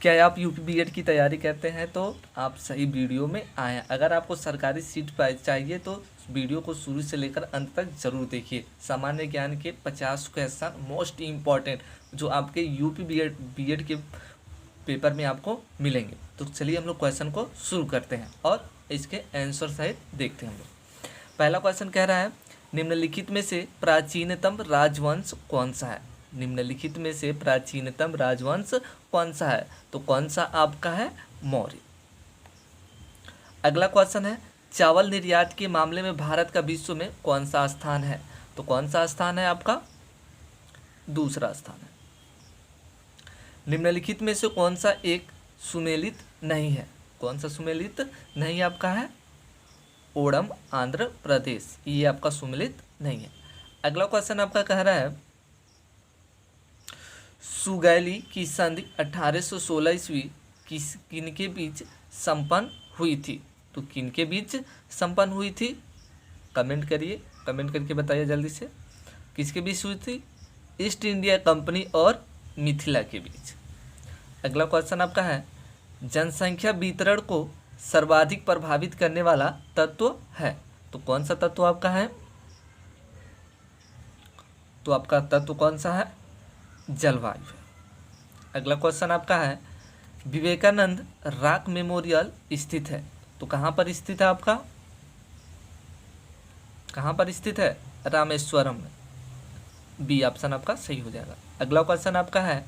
क्या आप UP BEd की तैयारी करते हैं तो आप सही वीडियो में आए हैं। अगर आपको सरकारी सीट चाहिए तो वीडियो को शुरू से लेकर अंत तक जरूर देखिए। सामान्य ज्ञान के 50 क्वेश्चन मोस्ट इम्पॉर्टेंट जो आपके यूपी बीएड के पेपर में आपको मिलेंगे। तो चलिए हम लोग क्वेश्चन को शुरू करते हैं और इसके आंसर सहित देखते हैं हम लोग। पहला क्वेश्चन कह रहा है निम्नलिखित में से प्राचीनतम राजवंश कौन सा है। निम्नलिखित में से प्राचीनतम राजवंश कौन सा है, तो कौन सा आपका है, मौर्य। अगला क्वेश्चन है चावल निर्यात के मामले में भारत का विश्व में कौन सा स्थान है, तो कौन सा स्थान है आपका, दूसरा स्थान है। निम्नलिखित में से कौन सा एक सुमेलित नहीं है, कौन सा सुमेलित नहीं आपका है, ओडम आंध्र प्रदेश, ये आपका सुमेलित नहीं है। अगला क्वेश्चन आपका कह रहा है सुगैली की संधि 1816 ईस्वी किनके बीच संपन्न हुई थी, तो किनके बीच संपन्न हुई थी, कमेंट करिए, कमेंट करके बताइए जल्दी से। किसके बीच हुई थी, ईस्ट इंडिया कंपनी और मिथिला के बीच। अगला क्वेश्चन आपका है जनसंख्या वितरण को सर्वाधिक प्रभावित करने वाला तत्व है, तो कौन सा तत्व आपका है, तो आपका तत्व कौन सा है, जलवायु है। अगला क्वेश्चन आपका है विवेकानंद रॉक मेमोरियल स्थित है, तो कहाँ पर स्थित है आपका, कहाँ पर स्थित है, रामेश्वरम में, बी ऑप्शन आपका सही हो जाएगा। अगला क्वेश्चन आपका है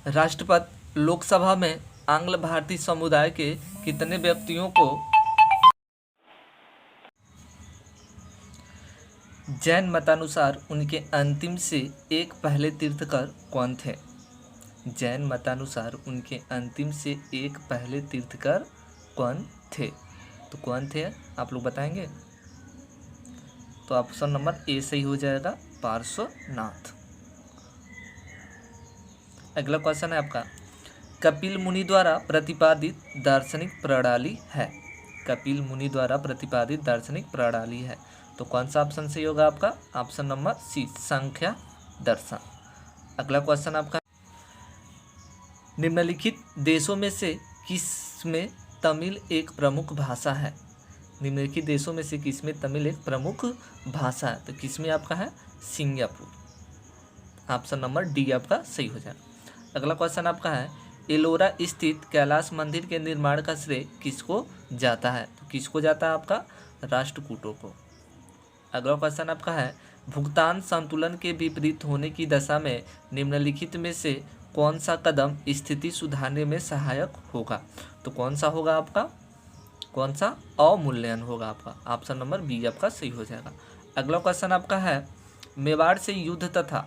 राष्ट्रपति लोकसभा में आंग्ल भारतीय समुदाय के कितने व्यक्तियों को जैन मतानुसार उनके अंतिम से एक पहले तीर्थकर कौन थे, जैन मतानुसार उनके अंतिम से एक पहले तीर्थकर कौन थे, तो कौन थे आप लोग बताएंगे, तो ऑप्शन नंबर ए सही हो जाएगा, पार्श्वनाथ। अगला क्वेश्चन है आपका कपिल मुनि द्वारा प्रतिपादित दार्शनिक प्रणाली है, कपिल मुनि द्वारा प्रतिपादित दार्शनिक प्रणाली है, तो कौन सा ऑप्शन सही होगा आपका, ऑप्शन नंबर सी संख्या दर्शन। अगला क्वेश्चन आपका निम्नलिखित देशों में से किस में तमिल एक प्रमुख भाषा है, निम्नलिखित देशों में से किस में तमिल एक प्रमुख भाषा है, तो किस में आपका है, सिंगापुर, ऑप्शन नंबर डी आपका सही हो जाएगा। अगला क्वेश्चन आपका है एलोरा स्थित कैलाश मंदिर के निर्माण का श्रेय किसको जाता है, तो किसको जाता है आपका, राष्ट्रकूटों को। अगला क्वेश्चन आपका है भुगतान संतुलन के विपरीत होने की दशा में निम्नलिखित में से कौन सा कदम स्थिति सुधारने में सहायक होगा, तो कौन सा होगा आपका, कौन सा, अवमूल्यन होगा आपका, ऑप्शन नंबर बी आपका सही हो जाएगा। अगला क्वेश्चन आपका है मेवाड़ से युद्ध तथा,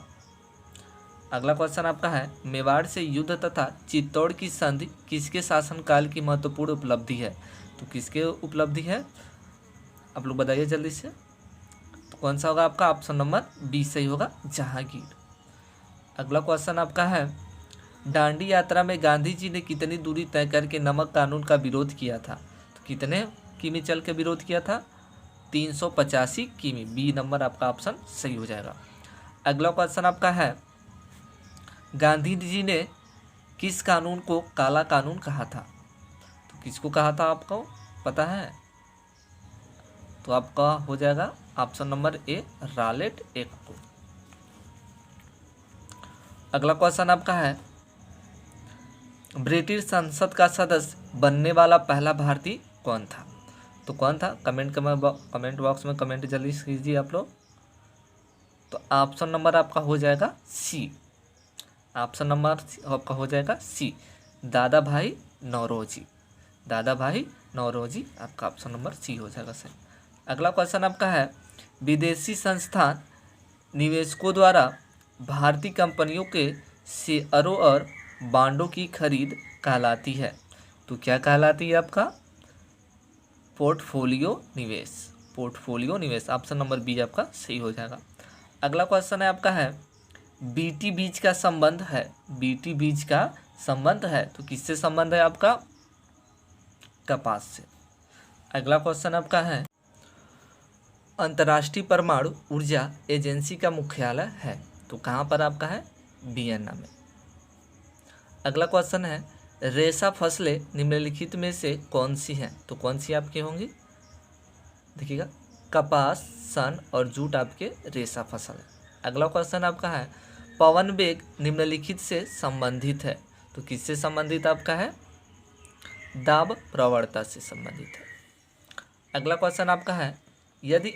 अगला क्वेश्चन आपका है मेवाड़ से युद्ध तथा चित्तौड़ की संधि किसके शासनकाल की महत्वपूर्ण उपलब्धि है, तो किसके उपलब्धि है, आप लोग बताइए जल्दी से, तो कौन सा होगा आपका, ऑप्शन नंबर बी सही होगा, जहांगीर। अगला क्वेश्चन आपका है दांडी यात्रा में गांधी जी ने कितनी दूरी तय करके नमक कानून का विरोध किया था, तो कितने किमी चल के विरोध किया था, 385 किमी, बी नंबर आपका ऑप्शन सही हो जाएगा। अगला क्वेश्चन आपका है गांधी जी ने किस कानून को काला कानून कहा था, तो किसको कहा था आपको पता है, तो आपका हो जाएगा option number A Rowlatt act को। अगला क्वेश्चन आपका है ब्रिटिश संसद का सदस्य बनने वाला पहला भारतीय कौन था, तो कौन था, कमेंट बॉक्स में कमेंट जल्दी कीजिए आप लोग, तो ऑप्शन नंबर आपका हो जाएगा सी, ऑप्शन नंबर आपका हो जाएगा सी, दादा भाई नौरोजी, दादा भाई नौरोजी आपका ऑप्शन नंबर सी हो जाएगा सही। अगला क्वेश्चन आपका है विदेशी संस्थान निवेशकों द्वारा भारतीय कंपनियों के शेयरों और बांडों की खरीद कहलाती है, तो क्या कहलाती है आपका, पोर्टफोलियो निवेश, पोर्टफोलियो निवेश, ऑप्शन नंबर बी आपका सही हो जाएगा। अगला क्वेश्चन है आपका है बीटी बीज का संबंध है, बीटी बीज का संबंध है, तो किससे संबंध है आपका, कपास से। अगला क्वेश्चन आपका है अंतर्राष्ट्रीय परमाणु ऊर्जा एजेंसी का मुख्यालय है, तो कहाँ पर आपका है, वियना में। अगला क्वेश्चन है रेशा फसलें निम्नलिखित में से कौन सी हैं? तो कौन सी आपकी होंगी? देखिएगा, कपास, सन और जूट आपके रेशा फसल है। अगला क्वेश्चन आपका है पवन वेग निम्नलिखित से संबंधित है। तो किससे संबंधित आपका है? दाब प्रवणता से संबंधित है। अगला क्वेश्चन आपका है यदि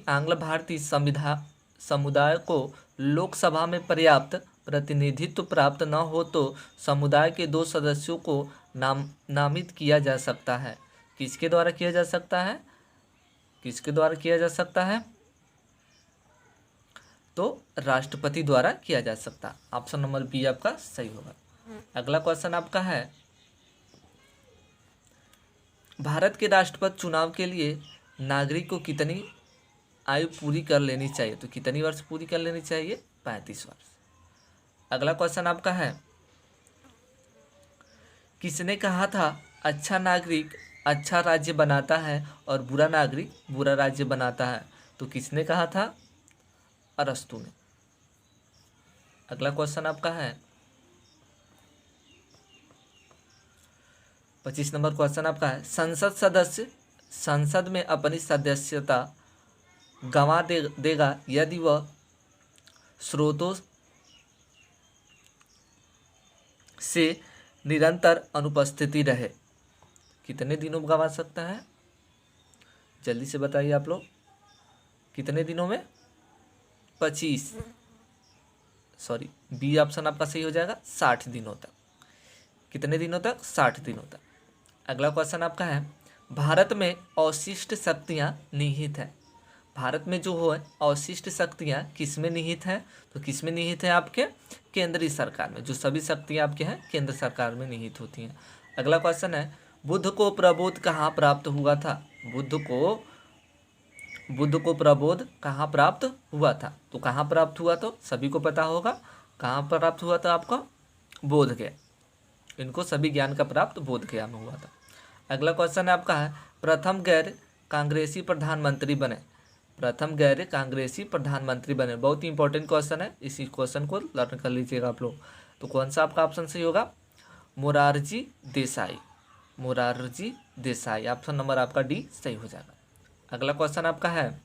आंग्ल भारतीय संविधान समुदाय को लोकसभा में पर्याप्त प्रतिनिधित्व प्राप्त न हो तो समुदाय के 2 सदस्यों को नामित किया जा सकता है। किसके द्वारा किया जा सकता है? किसके द्वारा किया जा सकता है? तो राष्ट्रपति द्वारा किया जा सकता है। ऑप्शन नंबर बी आपका सही होगा। अगला क्वेश्चन आपका है भारत के राष्ट्रपति चुनाव के लिए नागरिक को कितनी आयु पूरी कर लेनी चाहिए? तो कितनी वर्ष पूरी कर लेनी चाहिए? 35 वर्ष। अगला क्वेश्चन आपका है किसने कहा था अच्छा नागरिक अच्छा राज्य बनाता है और बुरा नागरिक बुरा राज्य बनाता है? तो किसने कहा था? अरस्तु ने। अगला क्वेश्चन आपका है 25 नंबर क्वेश्चन आपका है संसद सदस्य संसद में अपनी सदस्यता गंवा देगा यदि वह स्रोतों से निरंतर अनुपस्थिति रहे। कितने दिनों में गंवा सकता है? जल्दी से बताइए आप लोग, कितने दिनों में? 25, सॉरी बी ऑप्शन आपका सही हो जाएगा, 60 दिनों तक। कितने दिनों तक? 60 दिनों तक। अगला क्वेश्चन आपका है भारत में अवशिष्ट शक्तियाँ निहित हैं। भारत में जो है अवशिष्ट शक्तियाँ किस में निहित हैं? तो किस में निहित है? आपके केंद्रीय सरकार में। जो सभी शक्तियाँ आपके हैं केंद्र सरकार में निहित होती हैं। अगला क्वेश्चन है बुद्ध को प्रबोध कहाँ प्राप्त हुआ था? बुद्ध को प्रबोध कहाँ प्राप्त हुआ था? तो कहाँ प्राप्त हुआ? तो सभी को पता होगा कहाँ प्राप्त हुआ था आपका? बोध गया। इनको सभी ज्ञान का प्राप्त बोध गया में हुआ था। अगला क्वेश्चन है आपका है प्रथम गैर कांग्रेसी प्रधानमंत्री बने। प्रथम गैर कांग्रेसी प्रधानमंत्री बने, बहुत ही इंपॉर्टेंट क्वेश्चन है, इसी क्वेश्चन को लर्न कर लीजिएगा आप लोग। तो कौन सा आपका ऑप्शन सही होगा? मोरारजी देसाई। मोरारजी देसाई, ऑप्शन नंबर आपका डी सही हो जाएगा। अगला क्वेश्चन आपका है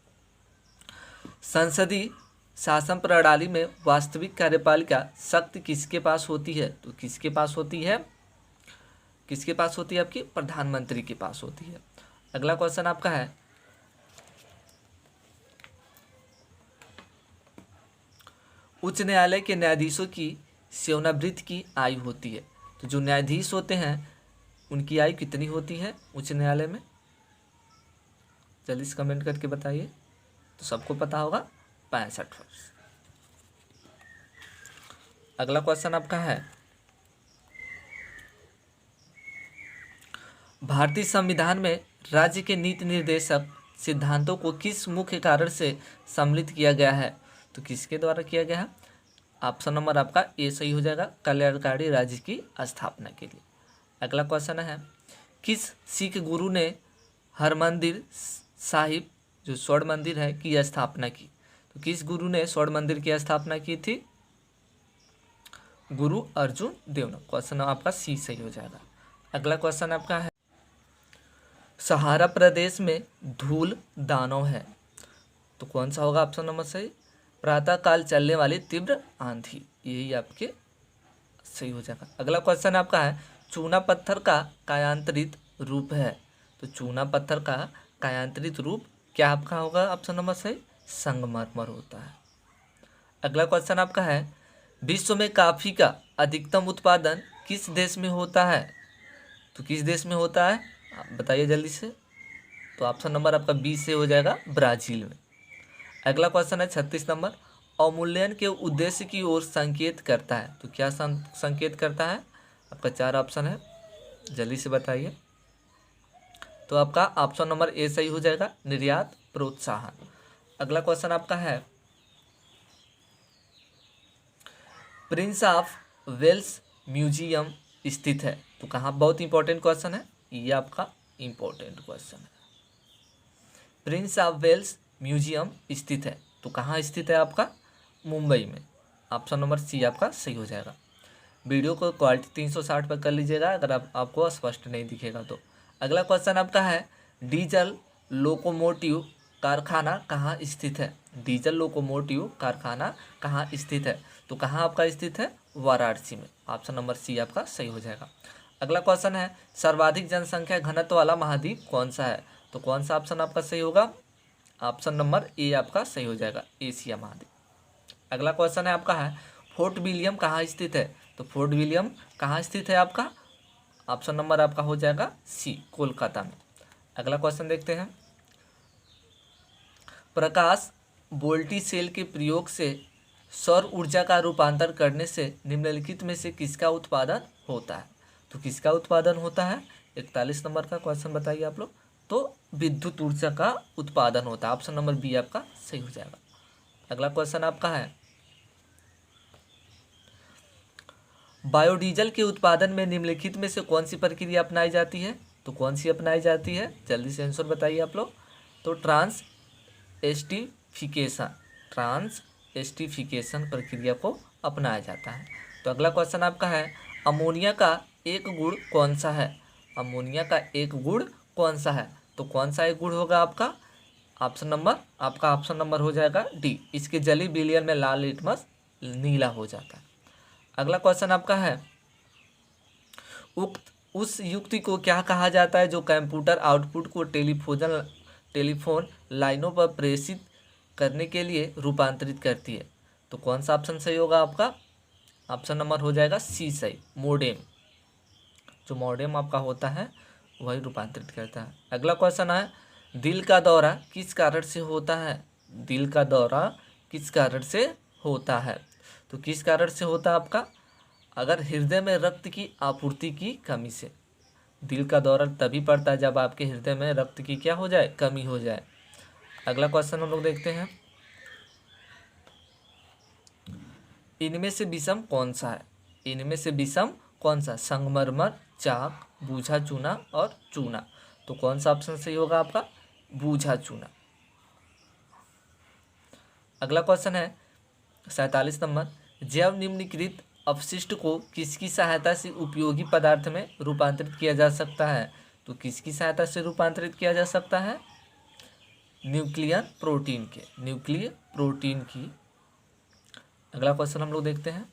संसदीय शासन प्रणाली में वास्तविक कार्यपालिका शक्ति किसके पास होती है? तो किसके पास होती है? किसके पास होती है? आपकी प्रधानमंत्री के पास होती है। अगला क्वेश्चन आपका है उच्च न्यायालय के न्यायाधीशों की सेवानिवृत्ति की आयु होती है। तो जो न्यायाधीश होते हैं उनकी आयु कितनी होती है उच्च न्यायालय में? जल्दी से कमेंट करके बताइए। तो सबको पता होगा 65 वर्ष। अगला क्वेश्चन आपका है भारतीय संविधान में राज्य के नीति निर्देशक सिद्धांतों को किस मुख्य कारण से सम्मिलित किया गया है? तो किसके द्वारा किया गया है? ऑप्शन नंबर आपका ए सही हो जाएगा, कल्याणकारी राज्य की स्थापना के लिए। अगला क्वेश्चन है किस सिख गुरु ने हरमंदिर साहिब जो स्वर्ण मंदिर है की स्थापना की? तो किस गुरु ने स्वर्ण मंदिर की स्थापना की थी? गुरु अर्जुन देव ने। क्वेश्चन आपका सी सही हो जाएगा। अगला क्वेश्चन आपका है सहारा प्रदेश में धूल दानव है। तो कौन सा होगा ऑप्शन नंबर सही? प्रातः काल चलने वाली तीव्र आंधी, यही आपके सही हो जाएगा। अगला क्वेश्चन आपका है चूना पत्थर का कायांतरित रूप है। तो चूना पत्थर का कायांतरित रूप क्या आपका होगा? ऑप्शन नंबर सही संगमरमर होता है। अगला क्वेश्चन आपका है विश्व में कॉफी का अधिकतम उत्पादन किस देश में होता है? तो किस देश में होता है आप बताइए जल्दी से। तो ऑप्शन नंबर आपका बी से हो जाएगा, ब्राजील में। अगला क्वेश्चन है 36 नंबर अवमूल्यन के उद्देश्य की ओर संकेत करता है। तो क्या संकेत करता है? आपका 4 ऑप्शन है, जल्दी से बताइए। तो आपका ऑप्शन नंबर ए सही हो जाएगा, निर्यात प्रोत्साहन। अगला क्वेश्चन आपका है प्रिंस ऑफ वेल्स म्यूजियम स्थित है। तो कहाँ? बहुत इंपॉर्टेंट क्वेश्चन है, ये आपका इंपॉर्टेंट क्वेश्चन है। प्रिंस ऑफ वेल्स म्यूजियम स्थित है, तो कहाँ स्थित है आपका? मुंबई में। ऑप्शन नंबर सी आपका सही हो जाएगा। वीडियो को क्वालिटी 360 पर कर लीजिएगा अगर आपको स्पष्ट नहीं दिखेगा तो। अगला क्वेश्चन आपका है, डीजल लोकोमोटिव कारखाना कहाँ स्थित है? डीजल लोकोमोटिव कारखाना कहाँ स्थित है? तो कहाँ आपका स्थित है? वाराणसी में। ऑप्शन नंबर सी आपका सही हो जाएगा। अगला क्वेश्चन है, सर्वाधिक जनसंख्या घनत्व वाला महाद्वीप कौन सा है? तो कौन सा ऑप्शन आपका सही होगा? ऑप्शन नंबर ए आपका सही हो जाएगा, एशिया महाद्वीप। अगला क्वेश्चन है आपका है, फोर्ट विलियम कहाँ स्थित है? तो फोर्ट विलियम कहाँ स्थित है आपका? ऑप्शन नंबर आपका हो जाएगा सी, कोलकाता में। अगला क्वेश्चन देखते हैं, प्रकाश वोल्टी सेल के प्रयोग से सौर ऊर्जा का रूपांतर करने से निम्नलिखित में से किसका उत्पादन होता है? तो किसका उत्पादन होता है? 41 नंबर का क्वेश्चन बताइए आप लोग। तो विद्युत ऊर्जा का उत्पादन होता है। ऑप्शन नंबर बी आपका सही हो जाएगा। अगला क्वेश्चन आपका है, बायोडीजल के उत्पादन में निम्नलिखित में से कौन सी प्रक्रिया अपनाई जाती है? तो कौन सी अपनाई जाती है? जल्दी से आंसर बताइए आप लोग। तो ट्रांस एस्टिफिकेशन प्रक्रिया को अपनाया जाता है। तो अगला क्वेश्चन आपका है, अमोनिया का एक गुण कौन सा है? अमोनिया का एक गुण कौन सा है? तो कौन सा एक गुण होगा आपका? ऑप्शन नंबर हो जाएगा डी, इसके जली विलयन में लाल लिटमस नीला हो जाता है। अगला क्वेश्चन आपका है, उस युक्ति को क्या कहा जाता है जो कंप्यूटर आउटपुट को टेलीफोन लाइनों पर प्रेषित करने के लिए रूपांतरित करती है? तो कौन सा ऑप्शन सही होगा आपका? ऑप्शन नंबर हो जाएगा सी सही, मोडेम। जो मोडेम आपका होता है वही रूपांतरित करता है। अगला क्वेश्चन है, दिल का दौरा किस कारण से होता है? दिल का दौरा किस कारण से होता है? तो किस कारण से होता है आपका? अगर हृदय में रक्त की आपूर्ति की कमी से। दिल का दौरा तभी पड़ता है जब आपके हृदय में रक्त की क्या हो जाए? कमी हो जाए। अगला क्वेश्चन हम लोग देखते हैं, इनमें से विषम कौन सा है? इनमें से विषम कौन सा? संगमरमर, चाक, बूझा चूना और चूना। तो कौन सा ऑप्शन सही होगा आपका? बूझा चूना। अगला क्वेश्चन है 47 नंबर, जैव निम्नलिखित अपशिष्ट को किसकी सहायता से उपयोगी पदार्थ में रूपांतरित किया जा सकता है? तो किसकी सहायता से रूपांतरित किया जा सकता है? न्यूक्लियर प्रोटीन की। अगला क्वेश्चन हम लोग देखते हैं,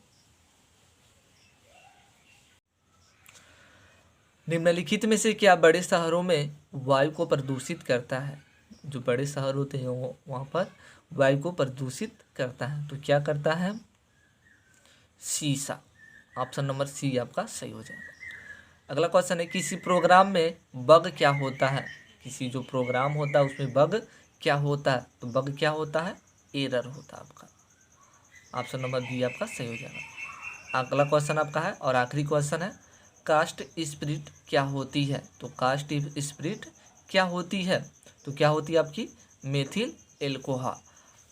निम्नलिखित में से क्या बड़े शहरों में वायु को प्रदूषित करता है? जो बड़े शहर होते हैं वहाँ पर वायु को प्रदूषित करता है। तो क्या करता है? शीशा। ऑप्शन नंबर सी आपका सही हो जाएगा। अगला क्वेश्चन है, किसी प्रोग्राम में बग क्या होता है? किसी जो प्रोग्राम होता है उसमें बग क्या होता है? तो बग क्या होता है? एरर होता है आपका। ऑप्शन नंबर बी आपका सही हो जाएगा। अगला क्वेश्चन आपका है और आखिरी क्वेश्चन है, कास्ट स्पिरिट क्या होती है? तो कास्ट स्पिरिट क्या होती है? तो क्या होती है आपकी? Methyl alcohol.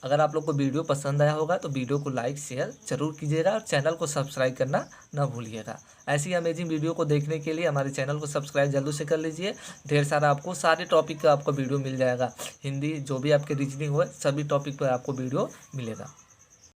अगर आप लोग को वीडियो पसंद आया होगा तो वीडियो को लाइक शेयर जरूर कीजिएगा और चैनल को सब्सक्राइब करना ना भूलिएगा। ऐसी अमेजिंग वीडियो को देखने के लिए हमारे चैनल को सब्सक्राइब जल्दी से कर लीजिए। ढेर सारा आपको सारे टॉपिक का आपको वीडियो मिल जाएगा। हिंदी जो भी आपके रीजनिंग हो सभी टॉपिक पर आपको वीडियो मिलेगा।